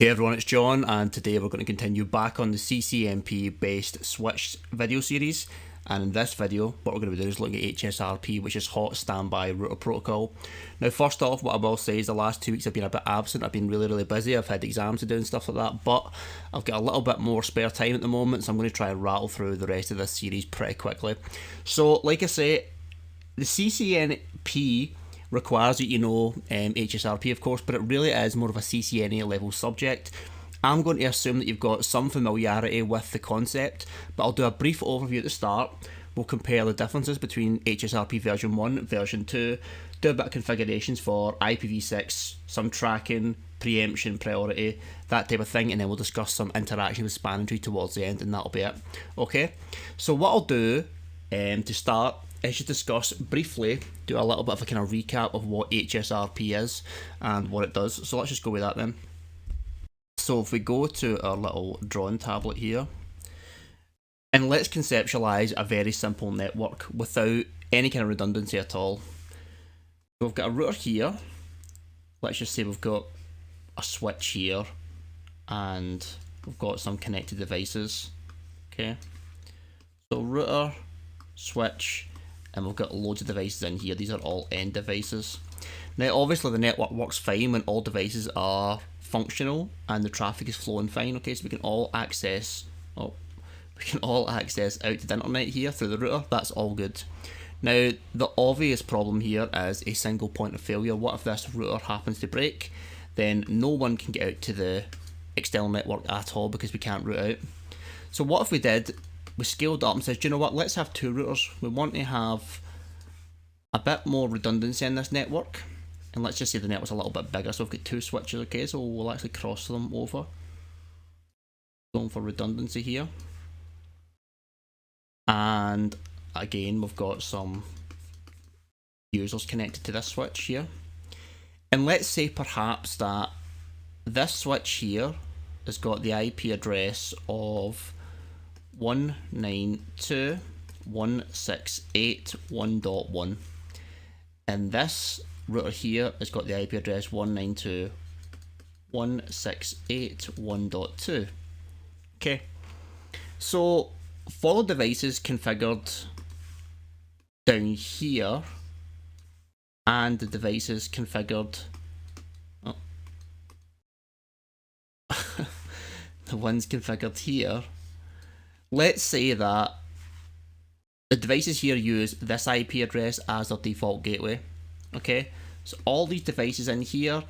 Hey everyone, it's John, and today we're going to continue back on the CCNP based Switch video series. And in this video, what we're going to be doing is looking at HSRP, which is Hot Standby Router Protocol. Now, first off, what I will say is the last 2 weeks I've been a bit absent. I've been really busy. I've had exams to do and stuff like that, but I've got a little bit more spare time at the moment, so I'm going to try and rattle through the rest of this series pretty quickly. So, like I say, the CCNP requires that you know HSRP, of course, but it really is more of a CCNA level subject. I'm going to assume that you've got some familiarity with the concept, but I'll do a brief overview at the start. We'll compare the differences between HSRP version 1, version 2, do a bit of configurations for IPv6, some tracking, preemption, priority, that type of thing, and then we'll discuss some interaction with spanning tree towards the end, and that'll be it. Okay, so what I'll do to start is just discuss briefly, do a little bit of a kind of recap of what HSRP is and what it does. So let's just go with that then. So if we go to our little drawing tablet here, and let's conceptualize a very simple network without any kind of redundancy at all. So we've got a router here. Let's just say we've got a switch here, and we've got some connected devices. Okay, so router, switch, and we've got loads of devices in here. These are all end devices. Now obviously the network works fine when all devices are functional and the traffic is flowing fine. Okay, so we can all access out to the internet here through the router. That's all good. Now the obvious problem here is a single point of failure. What if this router happens to break? Then no one can get out to the external network at all because we can't route out. So what if we scaled up and said, do you know what, let's have 2 routers. We want to have a bit more redundancy in this network, and let's just say the network's a little bit bigger, so we've got 2 switches. Okay, so we'll actually cross them over, going for redundancy here, and again we've got some users connected to this switch here, and let's say perhaps that this switch here has got the IP address of 192.168.1.1, and this router here has got the IP address 192.168.1.2. Okay, so for the devices configured down here and the devices configured the ones configured here, let's say that the devices here use this IP address as their default gateway. Okay, so all these devices in here,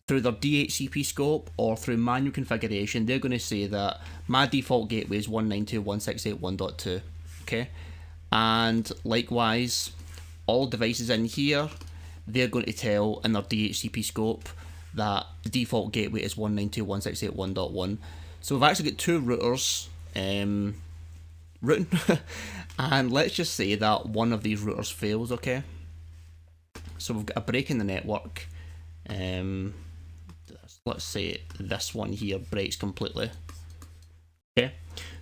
through their DHCP scope or through manual configuration, they're going to say that my default gateway is 192.168.1.2. Okay, and likewise, all devices in here, they're going to tell in their DHCP scope that the default gateway is 192.168.1.1. So we've actually got 2 routers routing and let's just say that one of these routers fails. Okay, so we've got a break in the network. Let's say this one here breaks completely. Okay,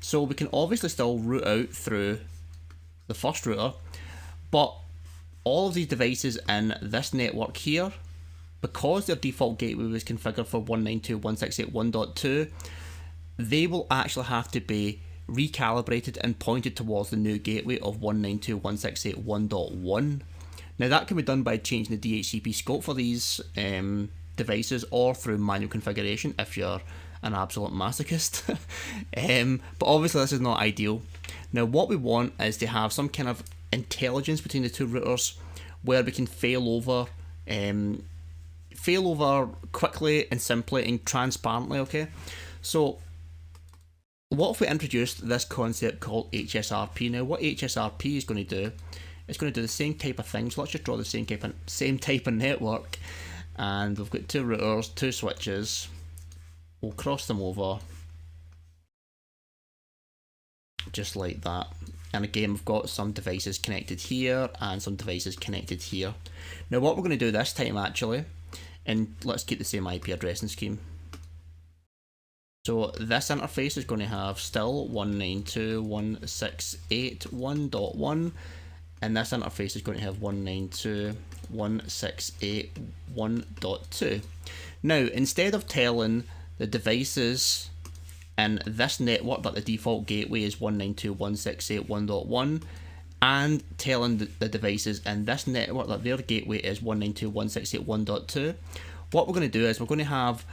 so we can obviously still route out through the first router, but all of these devices in this network here, because their default gateway was configured for 192.168.1.2, they will actually have to be recalibrated and pointed towards the new gateway of 192.168.1.1. Now that can be done by changing the DHCP scope for these devices or through manual configuration if you're an absolute masochist. But obviously this is not ideal. Now what we want is to have some kind of intelligence between the 2 routers where we can fail over quickly and simply and transparently. Okay, so what if we introduced this concept called HSRP? Now what HSRP is going to do, it's going to do the same type of thing. So let's just draw the same type of network, and we've got 2 routers, 2 switches. We'll cross them over just like that, and again we've got some devices connected here and some devices connected here. Now what we're going to do this time actually, and let's keep the same IP addressing scheme. So this interface is going to have still 192.168.1.1, and this interface is going to have 192.168.1.2. Now, instead of telling the devices in this network that the default gateway is 192.168.1.1, and telling the devices in this network that their gateway is 192.168.1.2. What we're going to do is we're going to have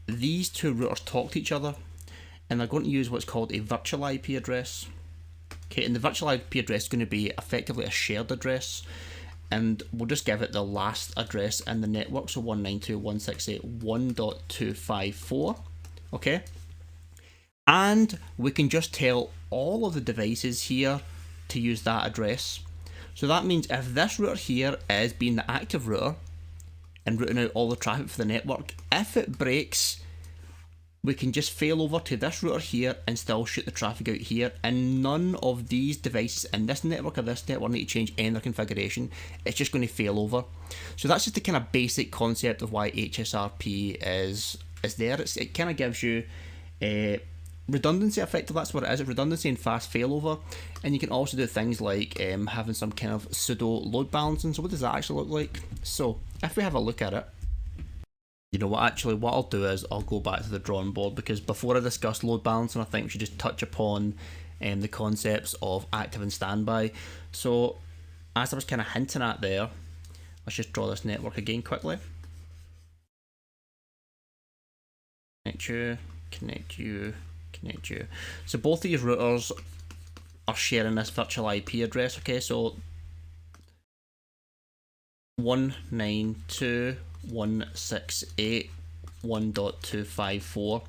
these two routers talk to each other, and they're going to use what's called a virtual IP address. Okay, and the virtual IP address is going to be effectively a shared address, and we'll just give it the last address in the network, so 192.168.1.254. okay, and we can just tell all of the devices here to use that address. So that means if this router here is being the active router and routing out all the traffic for the network, if it breaks, we can just fail over to this router here and still shoot the traffic out here, and none of these devices in this network or this network need to change any of their configuration. It's just going to fail over. So that's just the kind of basic concept of why HSRP is there. It kind of gives you redundancy, effectively. That's what it is, redundancy and fast failover. And you can also do things like having some kind of pseudo load balancing. So what does that actually look like? So if we have a look at it, you know what, actually what I'll do is I'll go back to the drawing board, because before I discuss load balancing, I think we should just touch upon the concepts of active and standby. So as I was kind of hinting at there, let's just draw this network again quickly. Connect you, connect you, connect you. So both these routers are sharing this virtual IP address, okay? So 192.168.1.254.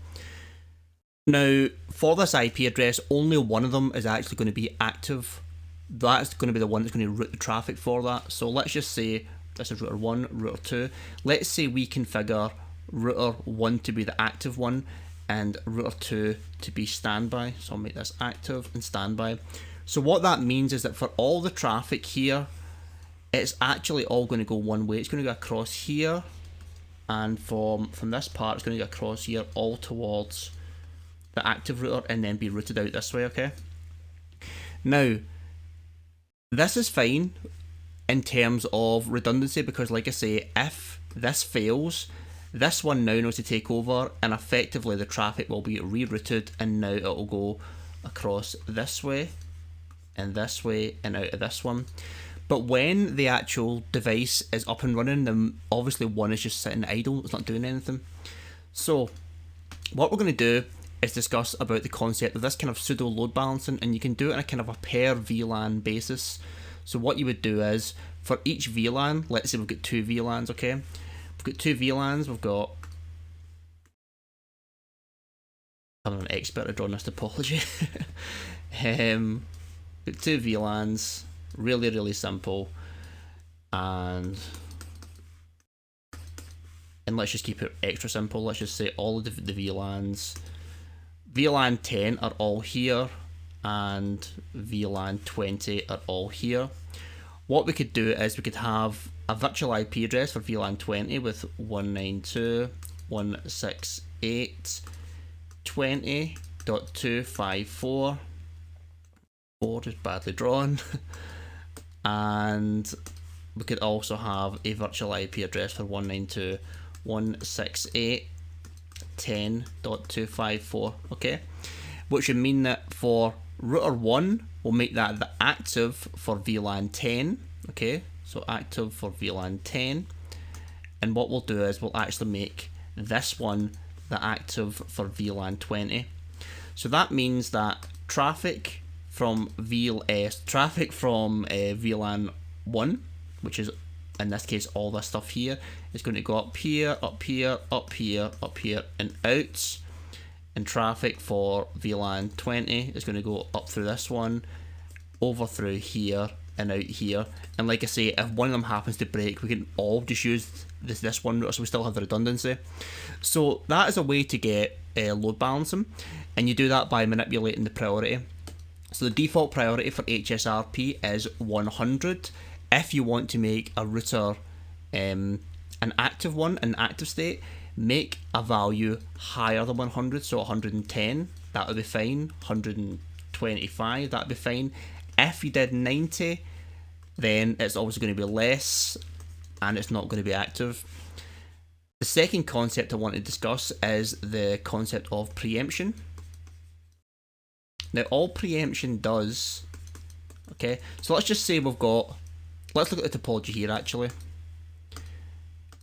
Now, for this IP address, only one of them is actually going to be active. That's going to be the one that's going to route the traffic for that. So let's just say this is router 1, router 2. Let's say we configure router 1 to be the active one and router 2 to be standby. So I'll make this active and standby. So what that means is that for all the traffic here, it's actually all going to go one way. It's going to go across here, and from this part, it's going to go across here all towards the active router and then be routed out this way, okay? Now, this is fine in terms of redundancy, because like I say, if this fails, this one now knows to take over, and effectively the traffic will be rerouted, and now it will go across this way and out of this one. But when the actual device is up and running, then obviously one is just sitting idle, it's not doing anything. So what we're going to do is discuss about the concept of this kind of pseudo load balancing, and you can do it on a kind of a per VLAN basis. So what you would do is, for each VLAN, let's say we've got 2 VLANs, okay? We've got 2 VLANs, we've got... I'm an expert at drawing this topology. Got 2 VLANs, really simple, and let's just keep it extra simple. Let's just say all of the VLANs, VLAN 10 are all here, and VLAN 20 are all here. What we could do is we could have a virtual IP address for VLAN 20 with 192.168.20.254. Just badly drawn. And we could also have a virtual IP address for 192.168.10.254, okay? Which would mean that for router 1, we'll make that the active for VLAN 10, okay? So active for VLAN 10. And what we'll do is we'll actually make this one the active for VLAN 20. So that means that traffic from VLAN 1, which is in this case all this stuff here, is going to go up here, up here, up here, up here, and out. And traffic for VLAN 20 is going to go up through this one, over through here, and out here. And like I say, if one of them happens to break, we can all just use this one router, so we still have the redundancy. So that is a way to get load balancing, and you do that by manipulating the priority. So the default priority for HSRP is 100. If you want to make a router an active one, an active state, make a value higher than 100, so 110, that would be fine. 125, that would be fine. If you did 90, then it's obviously going to be less, and it's not going to be active. The second concept I want to discuss is the concept of preemption. Now, all preemption does, okay, so let's just say let's look at the topology here actually,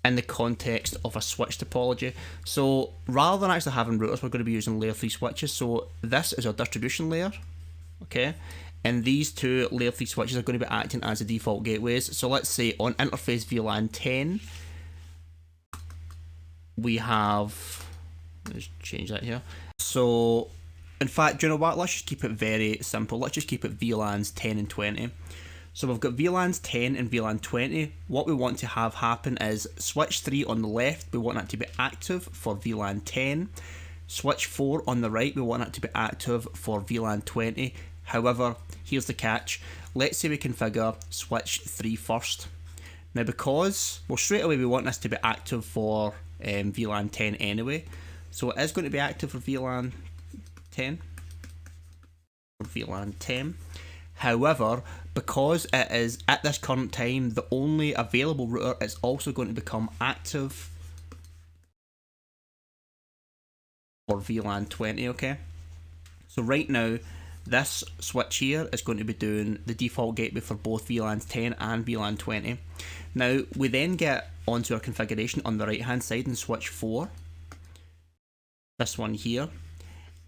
in the context of a switch topology. So rather than actually having routers, we're going to be using layer 3 switches. So this is our distribution layer, okay, and these two layer 3 switches are going to be acting as the default gateways. So let's say on interface VLAN 10, we have, let's change that here. So in fact, do you know what, let's just keep it very simple. Let's just keep it VLANs 10 and 20. So we've got VLANs 10 and VLAN 20. What we want to have happen is switch 3 on the left, we want that to be active for VLAN 10. Switch 4 on the right, we want that to be active for VLAN 20. However, here's the catch. Let's say we configure switch 3 first. Now because, well, straight away we want this to be active for VLAN 10 anyway. So it is going to be active for VLAN 10. However, because it is at this current time the only available router, it's also going to become active for VLAN 20, okay? So right now, this switch here is going to be doing the default gateway for both VLANs 10 and VLAN 20. Now, we then get onto our configuration on the right hand side in switch 4, this one here,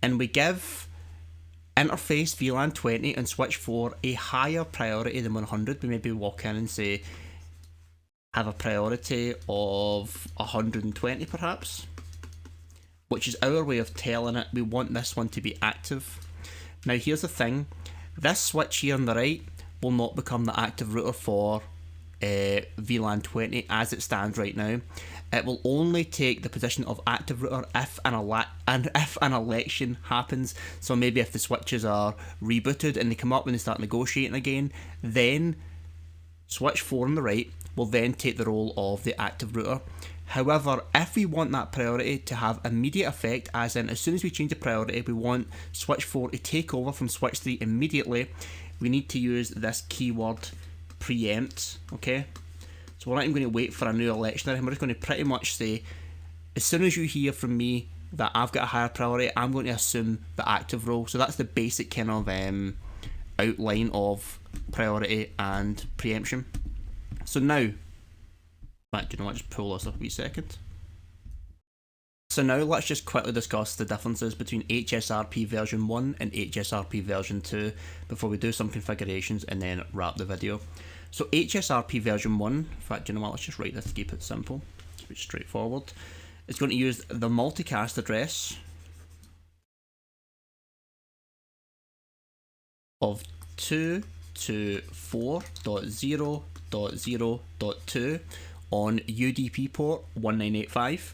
and we give interface VLAN 20 and switch 4 a higher priority than 100. We maybe walk in and say have a priority of 120 perhaps, which is our way of telling it we want this one to be active. Now here's the thing, this switch here on the right will not become the active router for VLAN 20 as it stands right now. It will only take the position of active router if an election happens. So maybe if the switches are rebooted and they come up when they start negotiating again, then switch 4 on the right will then take the role of the active router. However, if we want that priority to have immediate effect, as in as soon as we change the priority, we want switch 4 to take over from switch 3 immediately, we need to use this keyword preempt, okay? So we're not even going to wait for a new election, we're just going to pretty much say, as soon as you hear from me that I've got a higher priority, I'm going to assume the active role. So that's the basic kind of outline of priority and preemption. So now, in fact, you know what, just pull this up a wee second. So now let's just quickly discuss the differences between HSRP version 1 and HSRP version 2 before we do some configurations and then wrap the video. So HSRP version 1, in fact, you know what, let's just write this to keep it simple, keep it straightforward. It's going to use the multicast address of 224.0.0.2 on UDP port 1985.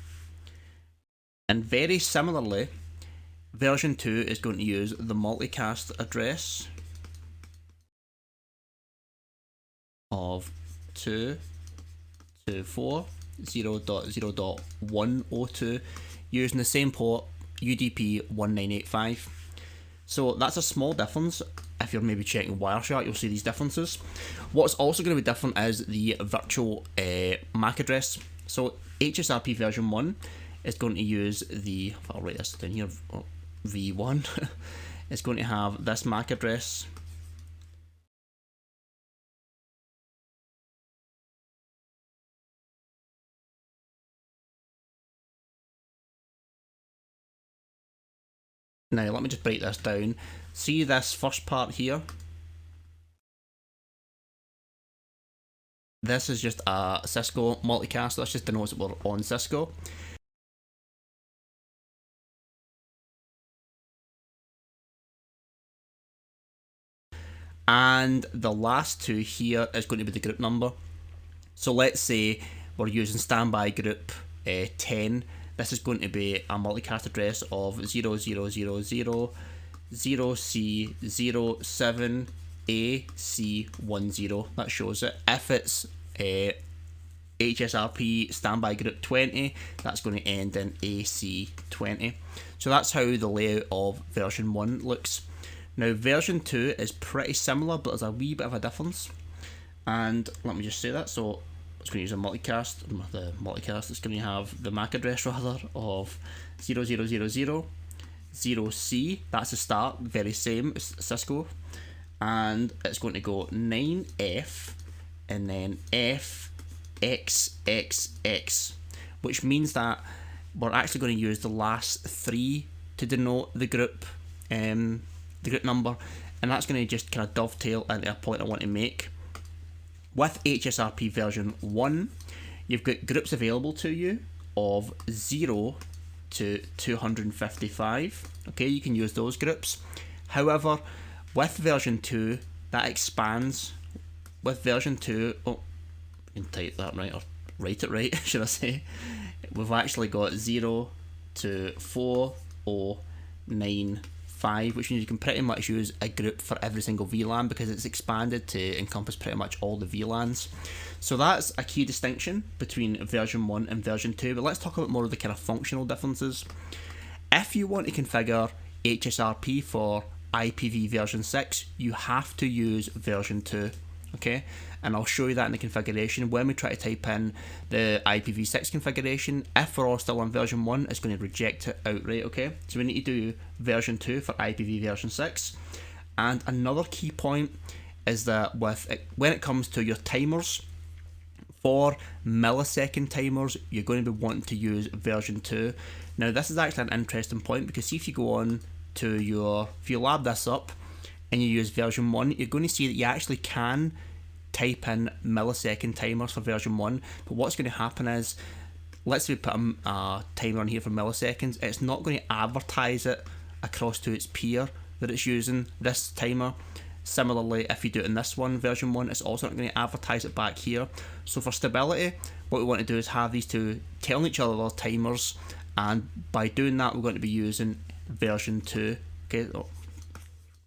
And very similarly, version 2 is going to use the multicast address of 224.0.0.102 using the same port UDP 1985. So that's a small difference. If you're maybe checking Wireshark, you'll see these differences. What's also going to be different is the virtual MAC address. So HSRP version 1 is going to use the, I'll write this down here, V1. It's going to have this MAC address. Now let me just break this down. See this first part here? This is just a Cisco multicast, that's just denotes that we're on Cisco. And the last two here is going to be the group number. So let's say we're using standby group 10. This is going to be a multicast address of 0000/0C07AC10. That shows it. If it's HSRP standby group 20, that's going to end in AC20. So that's how the layout of version 1 looks. Now version 2 is pretty similar, but there's a wee bit of a difference. And let me just say that. So it's going to use a multicast. The multicast is going to have the MAC address rather of 0000 0C. That's the start, very same as Cisco, and it's going to go 9F and then FXXX, which means that we're actually going to use the last 3 to denote the group number, and that's going to just kind of dovetail into a point I want to make. With HSRP version 1, you've got groups available to you of 0 to 255. Okay, you can use those groups. However, with version 2, that expands. With version 2, oh, you can type that right, or write it right, should I say. We've actually got 0 to 4095, which means you can pretty much use a group for every single VLAN because it's expanded to encompass pretty much all the VLANs. So that's a key distinction between version 1 and version 2, but let's talk about more of the kind of functional differences. If you want to configure HSRP for IPv version 6, you have to use version 2, okay? And I'll show you that in the configuration. When we try to type in the IPv6 configuration, if we're all still on version 1, it's going to reject it outright, okay? So we need to do version 2 for IPv version 6. And another key point is that when it comes to your timers, for millisecond timers, you're going to be wanting to use version 2. Now, this is actually an interesting point because see if you go on to if you lab this up and you use version 1, you're going to see that you actually can type in millisecond timers for version 1, but what's going to happen is, let's say we put a timer on here for milliseconds, it's not going to advertise it across to its peer that it's using this timer. Similarly, if you do it in this one, version 1, it's also not going to advertise it back here. So for stability, what we want to do is have these two telling each other their timers, and by doing that, we're going to be using version 2. Okay, oh,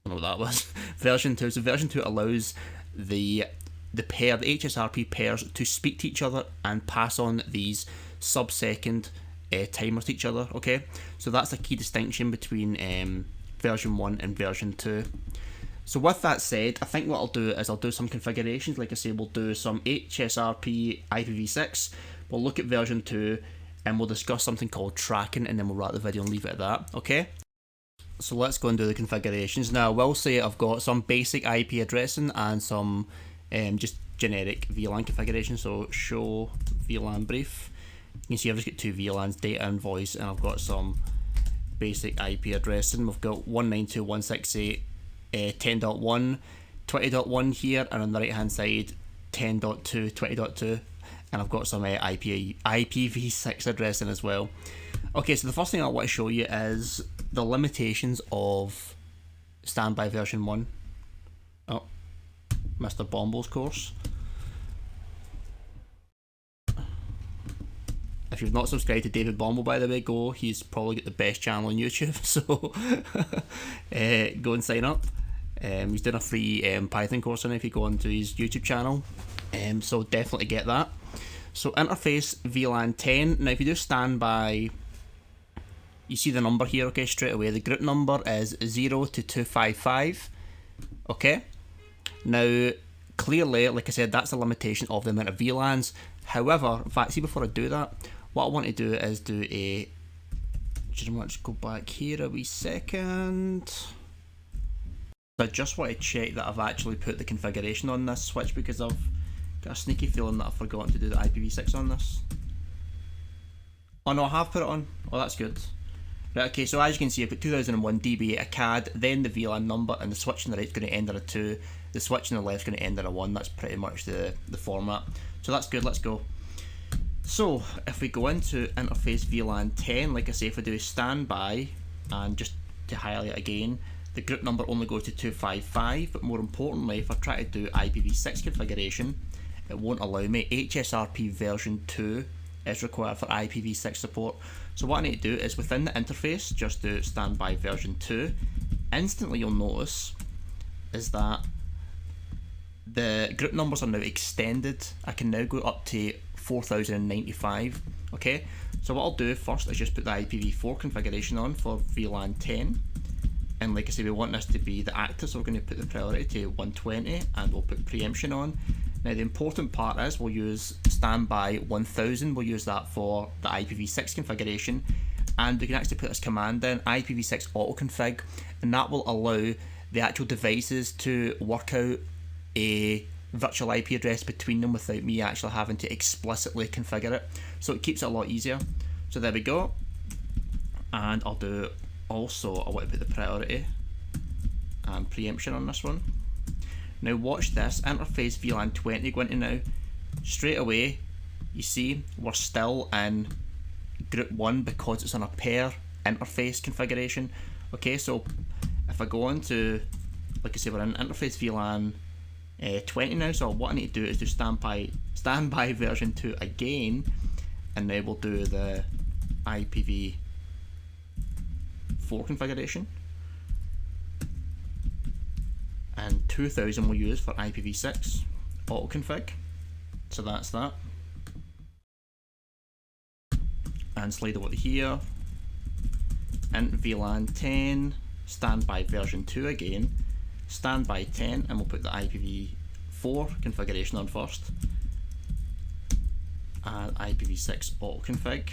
I don't know what that was. Version 2. So version 2 allows the HSRP pairs to speak to each other and pass on these sub-second timers to each other, okay? So that's a key distinction between version 1 and version 2. So with that said, I think what I'll do is I'll do some configurations. Like I say, we'll do some HSRP IPv6, we'll look at version 2, and we'll discuss something called tracking, and then we'll wrap the video and leave it at that, okay? So let's go and do the configurations. Now, I will say I've got some basic IP addressing and some just generic VLAN configuration. So show VLAN brief. You can see I've just got 2 VLANs, data and voice, and I've got some basic IP addressing. We've got 192.168.10.1, 20.1 here, and on the right hand side 10.2, 20.2, and I've got some IPv6 addressing as well. Okay, so the first thing I want to show you is the limitations of standby version 1. Oh, Mr. Bomble's course. If you've not subscribed to David Bomble, by the way, go. He's probably got the best channel on YouTube, so go and sign up. He's doing a free Python course, and if you go onto his YouTube channel, so definitely get that. So interface VLAN 10. Now, if you do standby, you see the number here, okay, straight away. The group number is 0 to 255, okay? Now, clearly, like I said, that's a limitation of the amount of VLANs. However, in fact, see, before I do that, what I want to do is just go back here a wee second. I just want to check that I've actually put the configuration on this switch, because I've got a sneaky feeling that I've forgotten to do the IPv6 on this. Oh no, I have put it on. Oh, that's good. Right, okay, so as you can see, I've got 2001 db, a CAD, then the VLAN number, and the switch on the right is going to end on a 2, the switch on the left is going to end on a 1. That's pretty much the format. So that's good, let's go. So if we go into interface VLAN 10, like I say, if we do standby, and just to highlight again, the group number only goes to 255, but more importantly, if I try to do IPv6 configuration, it won't allow me. HSRP version 2 is required for IPv6 support. So what I need to do is within the interface, just do standby version 2. Instantly you'll notice is that the group numbers are now extended. I can now go up to 4095. Okay, so what I'll do first is just put the IPv4 configuration on for VLAN 10. And like I say, we want this to be the active, so we're going to put the priority to 120, and we'll put preemption on. Now the important part is we'll use standby 1000, we'll use that for the IPv6 configuration, and we can actually put this command in, IPv6 autoconfig, and that will allow the actual devices to work out a virtual IP address between them without me actually having to explicitly configure it. So it keeps it a lot easier. So there we go. And I'll do also, I want to put the priority and preemption on this one. Now watch this, interface VLAN 20 going to now. Straight away, you see we're still in group 1 because it's on a pair interface configuration. Okay, so if I go on to, like I say, we're in interface VLAN 20 now, so what I need to do is do standby version 2 again, and now we'll do the IPv4 configuration. And 2000 we'll use for IPv6 autoconfig. So that's that. And slide over to here. Int VLAN 10, standby version 2 again, standby 10, and we'll put the IPv4 configuration on first. And IPv6 autoconfig.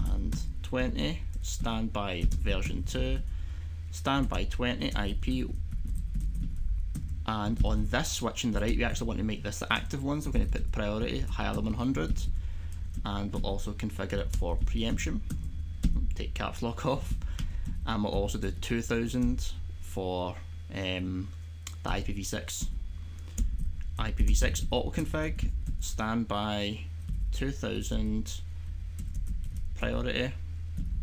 And 20, standby version 2, standby 20 IP. And on this switch on the right, we actually want to make this the active one, so we're going to put priority higher than 100, and we'll also configure it for preemption. Take caps lock off, and we'll also do 2000 for the IPv6 autoconfig, standby 2000, priority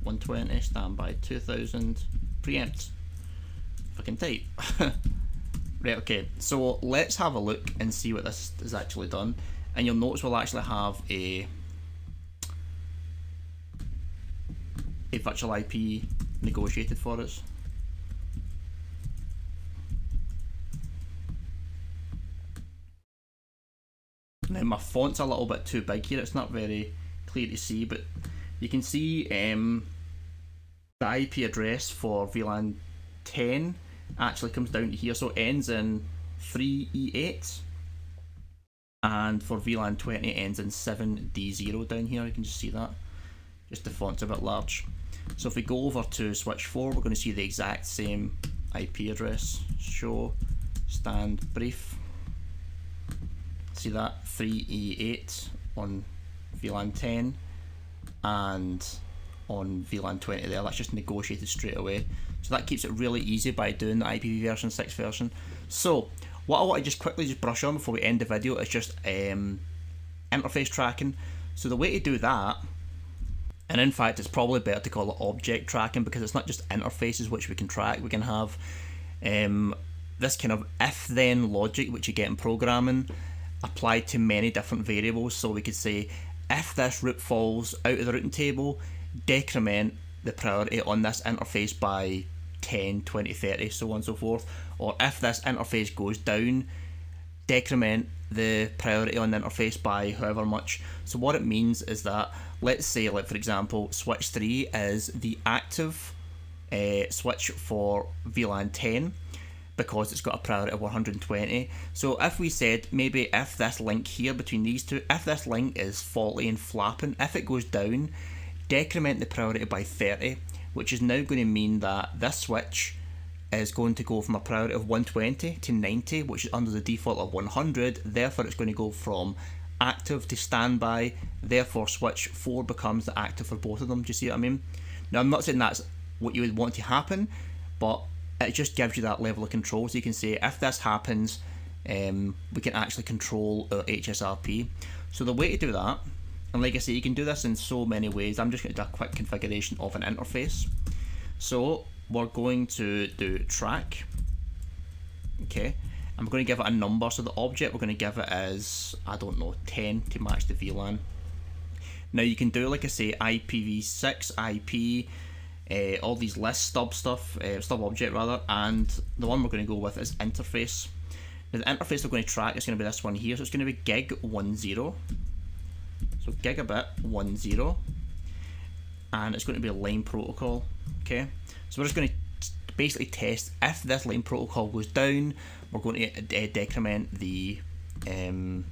120, standby 2000, preempt. If I can type. Right, okay, so let's have a look and see what this is actually done. And you'll notice we'll actually have a virtual IP negotiated for us. Now my font's a little bit too big here, it's not very clear to see, but you can see the IP address for VLAN 10 actually comes down to here, so it ends in 3E8, and for VLAN 20 it ends in 7D0 down here. You can just see that, just the font's a bit large. So if we go over to switch 4, we're going to see the exact same IP address. Show stand brief, see that 3E8 on VLAN 10 and on VLAN 20 there, that's just negotiated straight away. So that keeps it really easy by doing the IPv6 version. So what I want to just quickly brush on before we end the video is just interface tracking. So the way to do that, and in fact it's probably better to call it object tracking, because it's not just interfaces which we can track. We can have this kind of if-then logic which you get in programming applied to many different variables. So we could say, if this route falls out of the routing table, decrement the priority on this interface by 10, 20, 30, so on and so forth. Or if this interface goes down, decrement the priority on the interface by however much. So what it means is that, let's say, like for example, switch 3 is the active switch for VLAN 10 because it's got a priority of 120. So if we said, maybe if this link here between these two, if this link is faulty and flapping, if it goes down, decrement the priority by 30, which is now going to mean that this switch is going to go from a priority of 120 to 90, which is under the default of 100. Therefore it's going to go from active to standby. Therefore switch 4 becomes the active for both of them. Do you see what I mean? Now I'm not saying that's what you would want to happen, but it just gives you that level of control. So you can say, if this happens, we can actually control our HSRP. So the way to do that, and like I say, you can do this in so many ways. I'm just going to do a quick configuration of an interface. So we're going to do track, okay, and we're going to give it a number. So the object we're going to give it is, I don't know, 10 to match the VLAN. Now you can do, like I say, IPv6, IP, all these list stub stuff, stub object rather, and the one we're going to go with is interface. Now the interface we're going to track is going to be this one here, so it's going to be gig 10. So gigabit 10, and it's going to be a line protocol. Okay, so we're just going to basically test if this line protocol goes down. We're going to decrement the the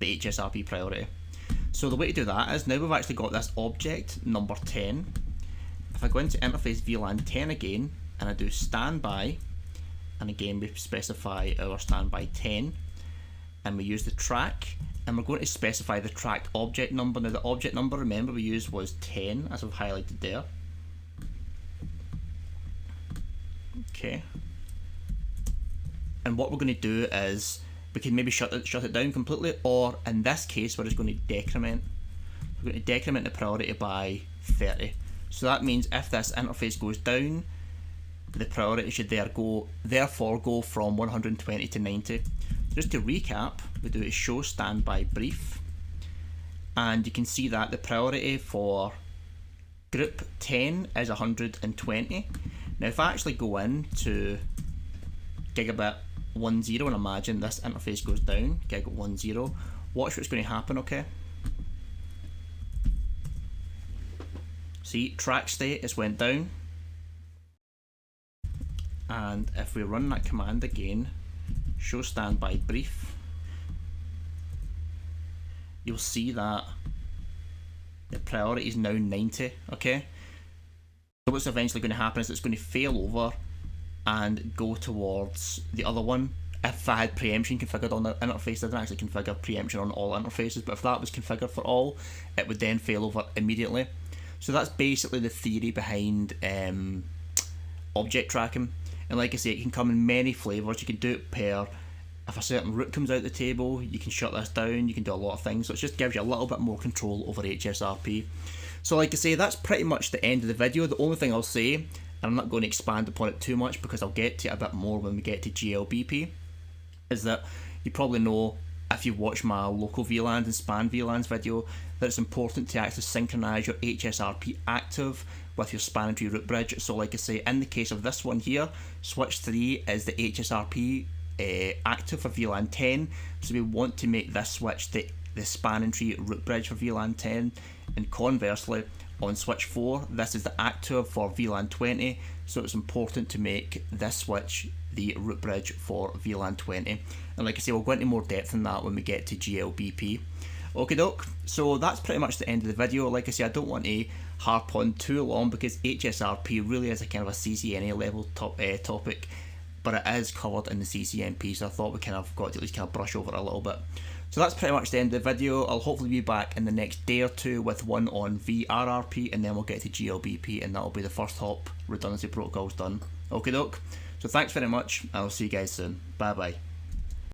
HSRP priority. So the way to do that is, now we've actually got this object number 10. If I go into interface VLAN 10 again, and I do standby, and again we specify our standby 10, and we use the track, and we're going to specify the tracked object number. Now the object number, remember, we used was 10, as I've highlighted there. Okay. And what we're going to do is, we can maybe shut it down completely, or in this case we're just going to decrement. We're going to decrement the priority by 30. So that means if this interface goes down, the priority should therefore go from 120 to 90. Just to recap, we do a show standby brief, and you can see that the priority for group 10 is 120. Now if I actually go into gigabit 10 and imagine this interface goes down, gigabit 10, watch what's going to happen, okay? See, track state has went down, and if we run that command again, show standby brief, you'll see that the priority is now 90, okay? So what's eventually going to happen is it's going to fail over and go towards the other one. If I had preemption configured on the interface, I didn't actually configure preemption on all interfaces, but if that was configured for all, it would then fail over immediately. So that's basically the theory behind object tracking. And like I say, it can come in many flavours. You can do it per, if a certain route comes out the table, you can shut this down, you can do a lot of things. So it just gives you a little bit more control over HSRP. So like I say, that's pretty much the end of the video. The only thing I'll say, and I'm not going to expand upon it too much because I'll get to it a bit more when we get to GLBP, is that you probably know, if you've watched my local VLANs and span VLANs video, that it's important to actually synchronize your HSRP active with your span tree root bridge. So like I say, in the case of this one here, switch 3 is the HSRP active for VLAN 10, so we want to make this switch the span tree root bridge for VLAN 10, and conversely on switch 4 this is the active for VLAN 20, so it's important to make this switch the root bridge for VLAN 20. And like I say, we'll go into more depth in that when we get to GLBP. Okie doke, so that's pretty much the end of the video. Like I say, I don't want to harp on too long because HSRP really is a kind of a CCNA level topic, but it is covered in the CCNP, so I thought we kind of got to at least kind of brush over it a little bit. So that's pretty much the end of the video. I'll hopefully be back in the next day or two with one on VRRP, and then we'll get to GLBP, and that'll be the first hop redundancy protocols done. Okie doke. So thanks very much, and I'll see you guys soon. Bye bye.